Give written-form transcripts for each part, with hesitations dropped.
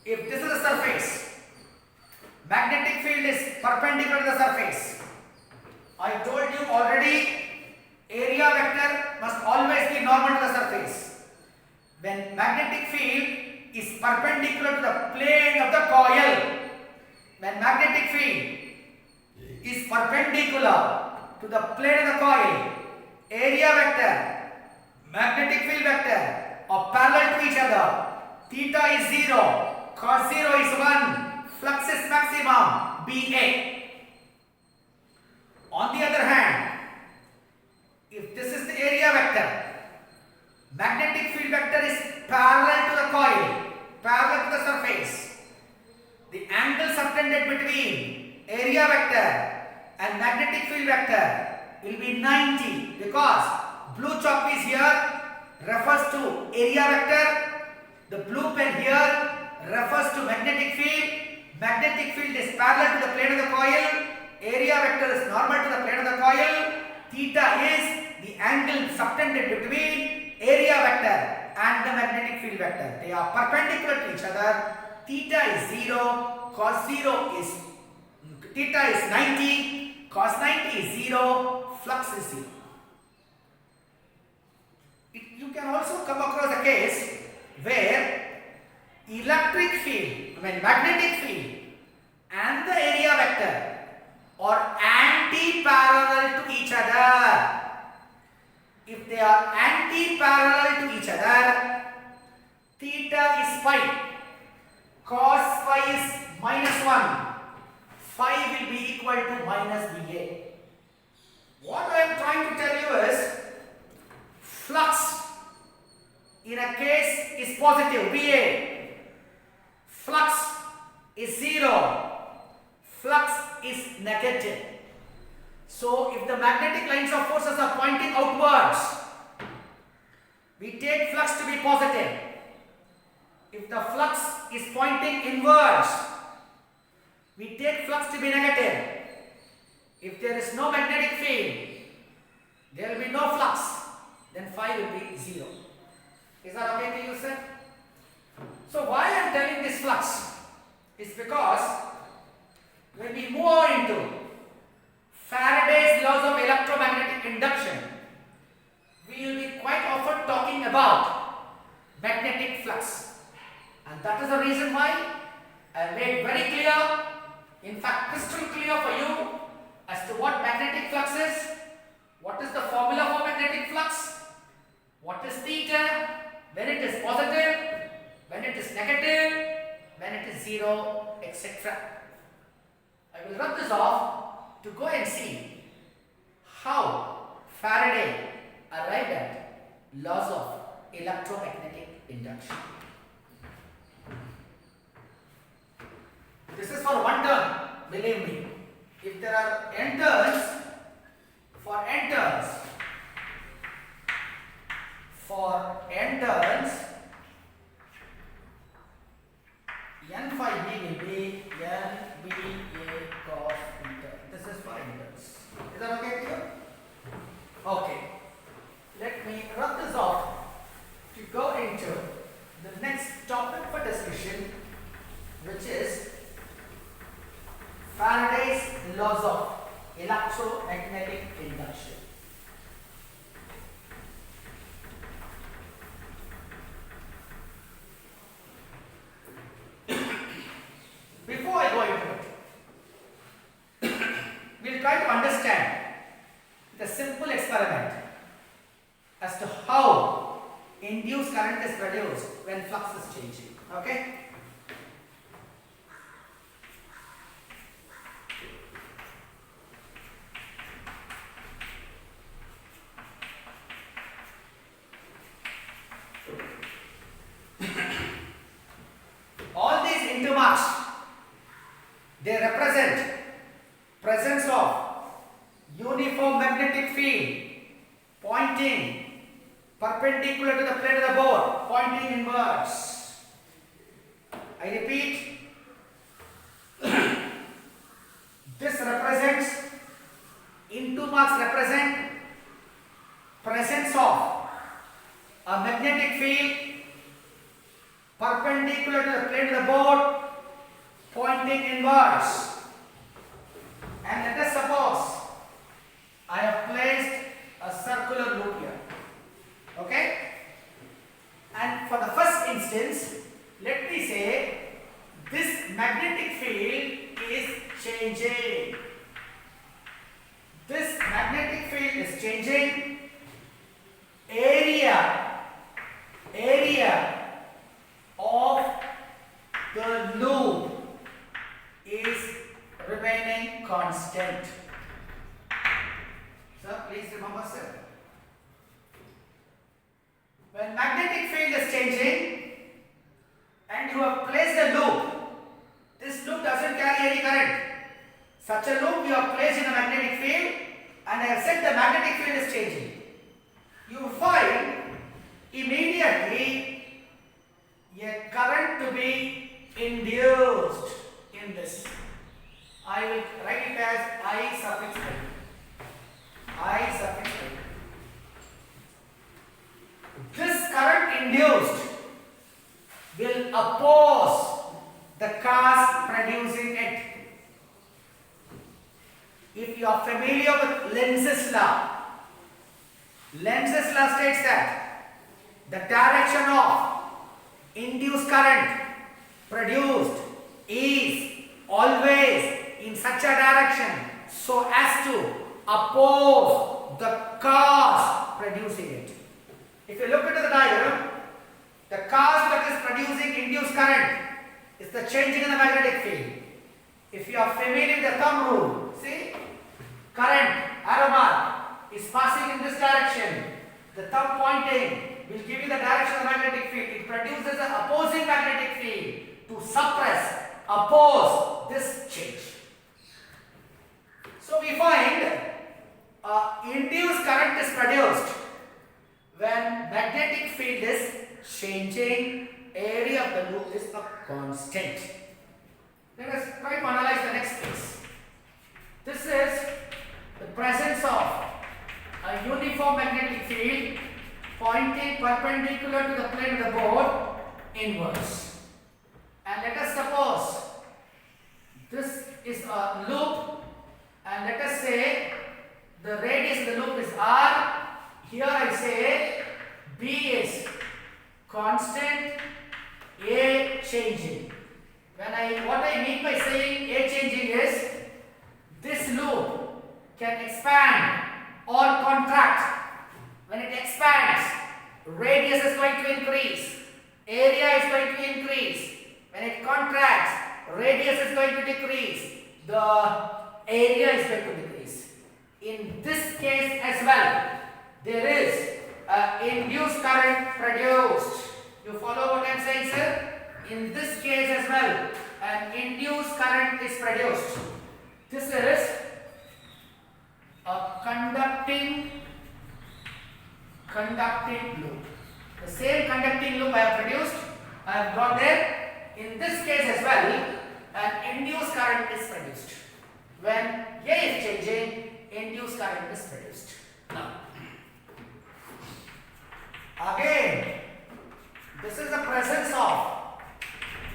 If this is a surface, magnetic field is perpendicular to the surface. I told you already, area vector must always be normal to the surface. When magnetic field is perpendicular to the plane of the coil, when magnetic field is perpendicular to the plane of the coil, area vector, magnetic field vector are parallel to each other. Theta is 0, cos 0 is 1, flux is maximum, BA. On the other hand, if this is the area vector, magnetic field vector is parallel to the coil, parallel to the surface. The angle subtended between area vector and magnetic field vector will be 90, because blue chalk piece here refers to area vector, the blue pen here refers to magnetic field. Magnetic field is parallel to the plane of the coil, area vector is normal to the plane of the coil. Theta is the angle subtended between area vector and the magnetic field vector. They are perpendicular to each other. Theta is 0, cos 0 is theta is 90, cos 90 is 0, flux is 0. You can also come across a case where electric field, magnetic field and the area vector are anti-parallel to each other. If they are anti-parallel to each other, theta is phi, cos phi is minus 1, phi will be equal to minus BA. What I am trying to tell you is, flux in a case is positive, BA. Flux is 0, flux is negative. So if the magnetic lines of forces are pointing outwards, we take flux to be positive. If the flux is pointing inwards, we take flux to be negative. If there is no magnetic field, there will be no flux, then phi will be 0. Is that okay to you, sir? So why I am telling this flux is because when we move on into Faraday's laws of electromagnetic induction, we will be quite often talking about magnetic flux. And that is the reason why I made very clear, in fact crystal clear for you, as to what magnetic flux is, what is the formula for magnetic flux, what is theta, when it is positive, when it is negative, when it is 0, etc. I will rub this off to go and see how Faraday arrived at laws of electromagnetic induction. This is for one turn, believe me. If there are n turns, for n turns, n phi b will be n b a cos theta. This is for n turns. Is that okay to you? Okay. Let me rub this off to go into the next topic for discussion, which is Faraday's laws of electromagnetic induction. Before I go into it, we'll try to understand the simple experiment as to how induced current is produced when flux is changing. Okay? All these intermarks, they represent presence of uniform magnetic field pointing perpendicular to the plane of the board, pointing inwards. I repeat, this represents, into marks represent presence of a magnetic field perpendicular to the plane of the board, pointing inwards. And let us suppose I have placed a circular loop here. Okay? And for the first instance, let me say this magnetic field is changing. This magnetic field is changing. Area of the loop is remaining constant. Sir, please remember, sir. When magnetic field is changing and you have placed a loop, this loop doesn't carry any current. Such a loop you have placed in a magnetic field and I have said the magnetic field is changing. You find immediately a current to be induced in this. I will write it as I suffix I. I suffix I. This current induced will oppose the cause producing it. If you are familiar with Lenz's law, Lenz's law states that the direction of induced current produced is always in such a direction so as to oppose the cause producing it. If you look into the diagram, the cause that is producing induced current is the changing in the magnetic field. If you are familiar with the thumb rule, see, current arrow mark is passing in this direction. The thumb pointing will give you the direction of the magnetic field. It produces an opposing magnetic field to suppress, oppose this change. So we find induced current is produced when magnetic field is changing, area of the loop is a constant. Let us try to analyze the next case. This is the presence of a uniform magnetic field pointing perpendicular to the plane of the board inwards. And let us suppose this is a loop, and let us say the radius of the loop is r. Here I say B is constant, A changing. What I mean by saying A changing is this loop can expand or contract. When it expands, radius is going to increase, area is going to increase. When it contracts, radius is going to decrease, the area is going to decrease. In this case as well, there is induced current produced. You follow what I am saying, sir? In this case as well, an induced current is produced. This is a conducting loop. The same conducting loop I have produced, I have brought there. In this case as well, an induced current is produced. When A is changing, induced current is produced. Now, again, this is the presence of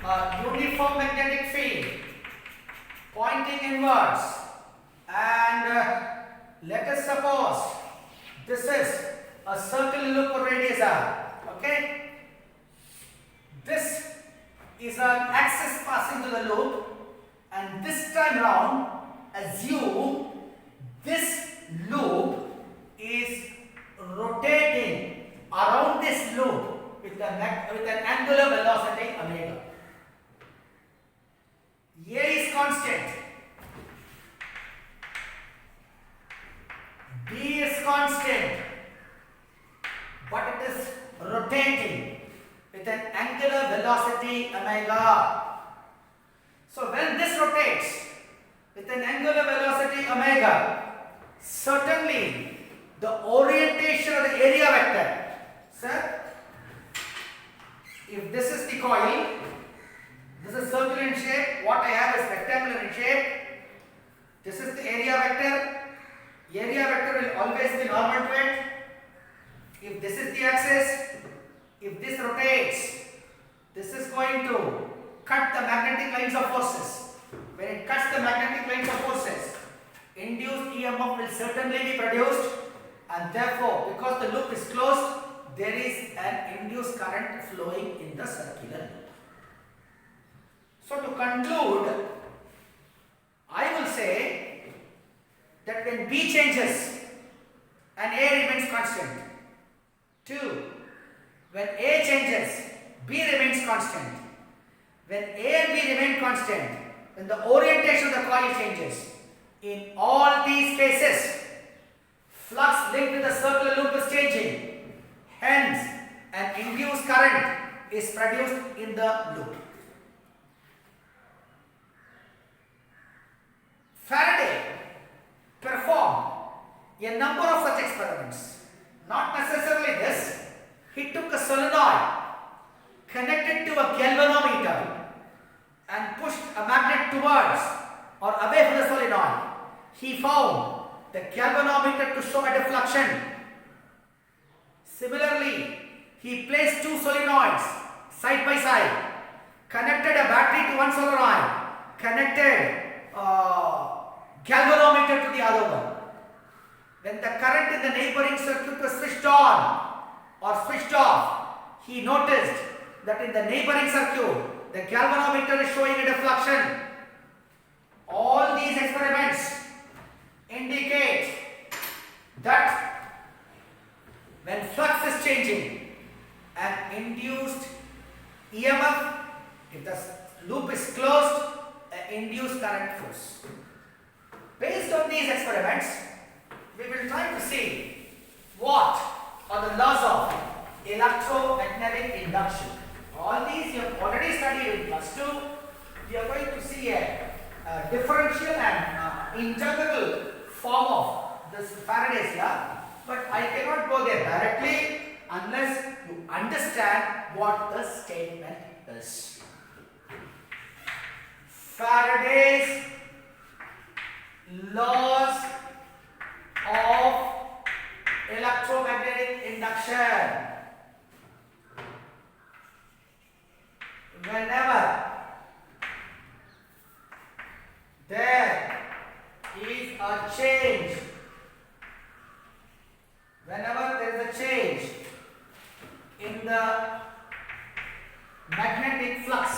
a uniform magnetic field pointing inwards, and let us suppose this is a circular loop of radius r. Okay, this is an axis passing through the loop, and this time round assume this loop is rotating around this loop with an angular velocity omega. A is constant, B is constant, but it is rotating with an angular velocity omega. So when this rotates with an angular velocity omega, certainly the orientation of the area vector, sir, if this is the coil, this is circular in shape, what I have is rectangular in shape, this is the area vector. Area vector will always be normal to it. If this is the axis, if this rotates, This is going to cut the magnetic lines of forces. When it cuts the magnetic lines of forces, induced EMF will certainly be produced, and therefore, because the loop is closed, there is an induced current flowing in the circular loop. So to conclude, I will say that when B changes and A remains constant. 2. When A changes, B remains constant. When A and B remain constant, then the orientation of the coil changes. In all these cases, flux linked to the circular loop is changing. Hence, an induced current is produced in the loop. Faraday performed a number of such experiments. Not necessarily this. He took a solenoid, connected to a galvanometer, and pushed a magnet towards or away from the solenoid. He found the galvanometer to show a deflection. Similarly, he placed two solenoids side by side, connected a battery to one solenoid, connected galvanometer to the other one. When the current in the neighboring circuit was switched on or switched off, he noticed that in the neighboring circuit, the galvanometer is showing a deflection. All these experiments indicate that when flux is changing, an induced EMF, if the loop is closed, an induced current flows. Based on these experiments, we will try to see what are the laws of electromagnetic induction. All these you have already studied in class 2. We are going to see a differential and integral form of this Faraday's law, but I cannot go there directly unless you understand what the statement is. Faraday's laws of electromagnetic induction. Whenever there is a change, whenever there is a change in the magnetic flux,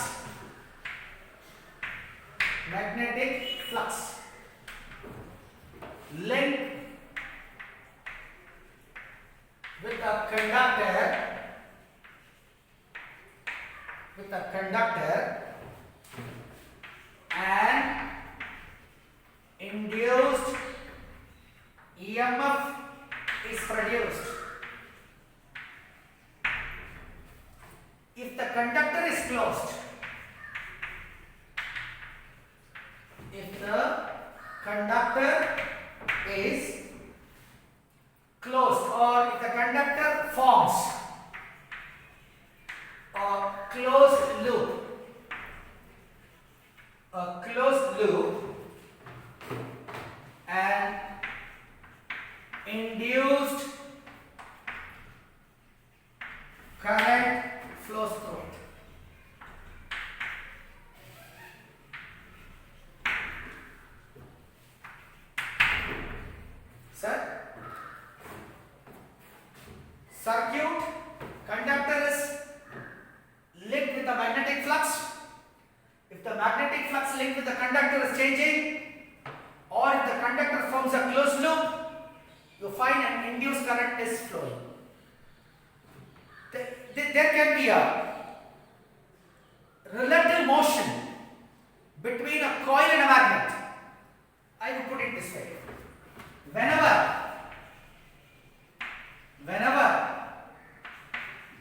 linked with a conductor and induced EMF is produced. If the conductor is closed, if the conductor is closed, or if the conductor forms a closed loop and induced current flows through it. Sir, circuit, conductor is linked with the magnetic flux. If the magnetic flux linked with the conductor is changing, or if the conductor forms a closed loop, you find an induced current is flowing. There can be a relative motion between a coil and a magnet. I will put it this way. Whenever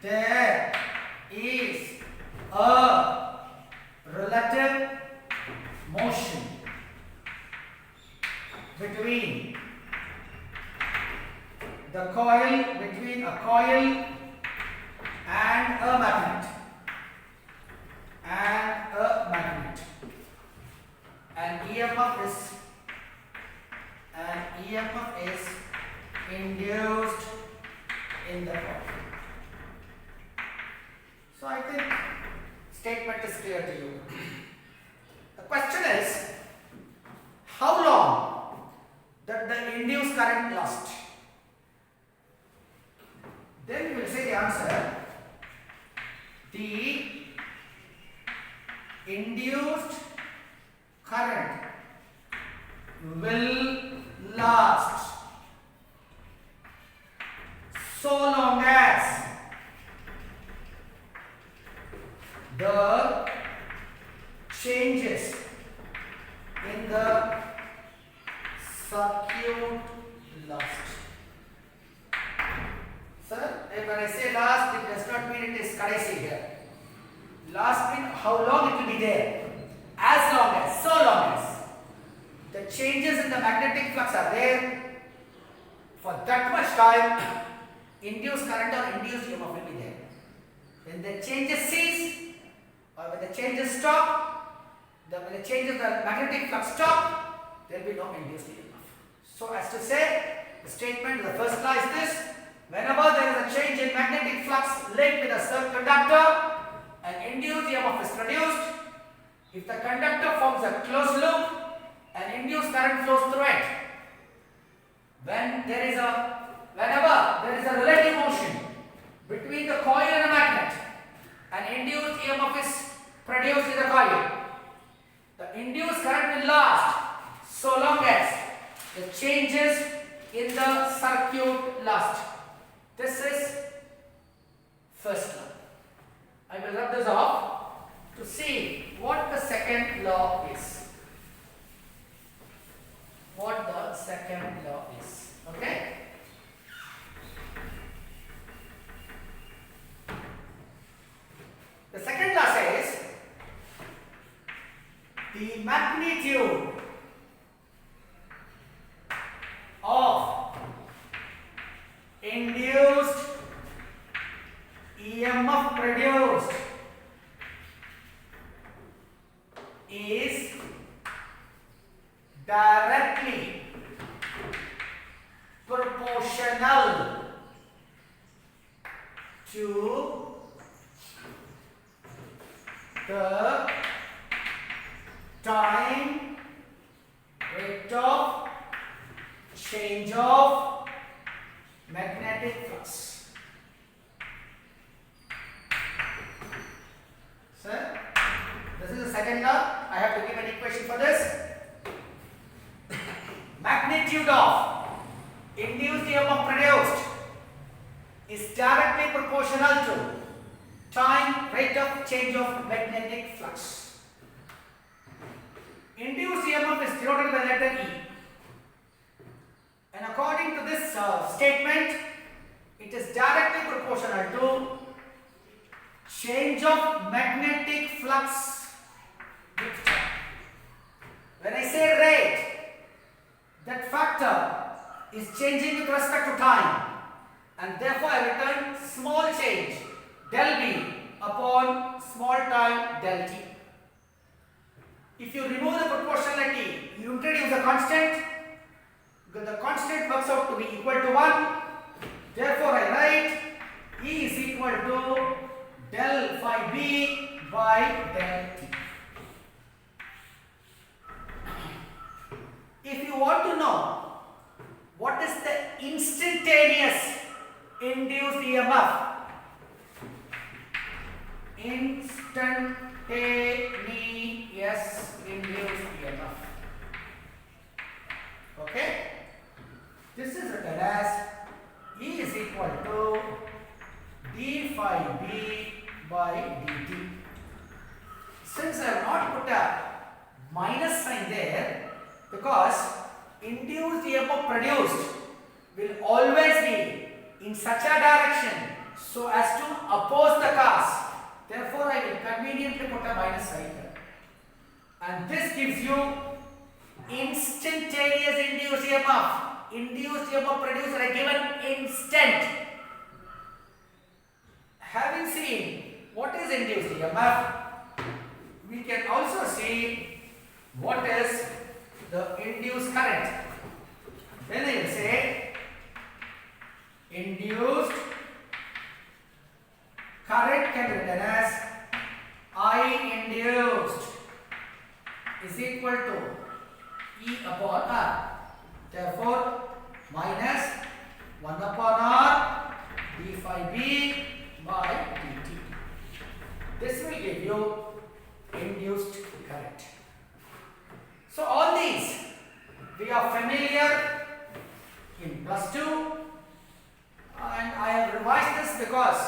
there is a relative motion between a coil and a magnet, an EMF is induced in the coil. So I think statement is clear to you. The question is, how long that the induced current lasts? Then you will say the answer. The induced current will last so long as the changes in the circuit last. Sir, when I say last, it does not mean it is kadesi here. Last means how long it will be there. As long as, so long as the changes in the magnetic flux are there, for that much time, induced current or induced EMF will be there. When the changes cease or when the changes stop, when the changes in the magnetic flux stop, there will be no induced EMF. So as to say, the statement, the first law is this: whenever there is a change in magnetic flux linked with a certain conductor, an induced EMF is produced. If the conductor forms a closed loop, an induced current flows through it. Whenever there is a relative motion between the coil and a magnet, an induced EMF is produced in the coil. The induced current will last so long as the changes in the circuit last. This is first law. I will rub this off to see what the second law is. What the second law is. Okay? The second law says the magnitude of induced EMF produced is directly proportional to the time rate of change of magnetic flux. Sir, this is the second law. I have to give an equation for this. Magnitude of induced EMF produced is directly proportional to time rate of change of magnetic flux. Induced EMF is denoted by letter E. And according to this statement, it is directly proportional to change of magnetic flux with time. When I say rate, that factor is changing with respect to time, and therefore I return small change del B upon small time del T. If you remove the proportionality, you introduce a constant. The constant works out to be equal to 1. Therefore, I write E is equal to del phi B by del T. If you want to know what is the instantaneous induced EMF, instantaneous induced EMF. Okay? This is written as E is equal to d phi B by dt. Since I have not put a minus sign there, because induced EMF produced will always be in such a direction so as to oppose the cause. Therefore, I will conveniently put a minus sign here. And this gives you instantaneous induced EMF. Induced EMF produced at a given instant. Having seen what is induced EMF, we can also see what is the induced current. Then I will say induced current can be written as I upon R. Therefore, minus 1 upon R d phi B by dt. This will give you induced current. So all these we are familiar in +2, and I have revised this because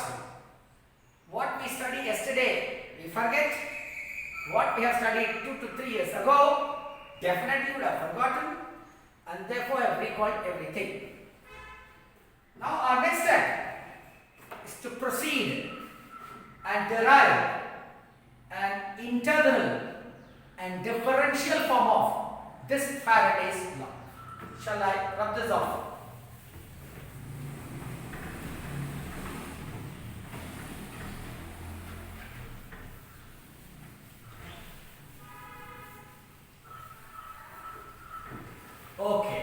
what we studied yesterday we forget, what we have studied 2 to 3 years ago definitely would have forgotten, and therefore I have recalled everything. Now our next step is to proceed and derive an integral and differential form of this Faraday's law. Shall I rub this off? Okay.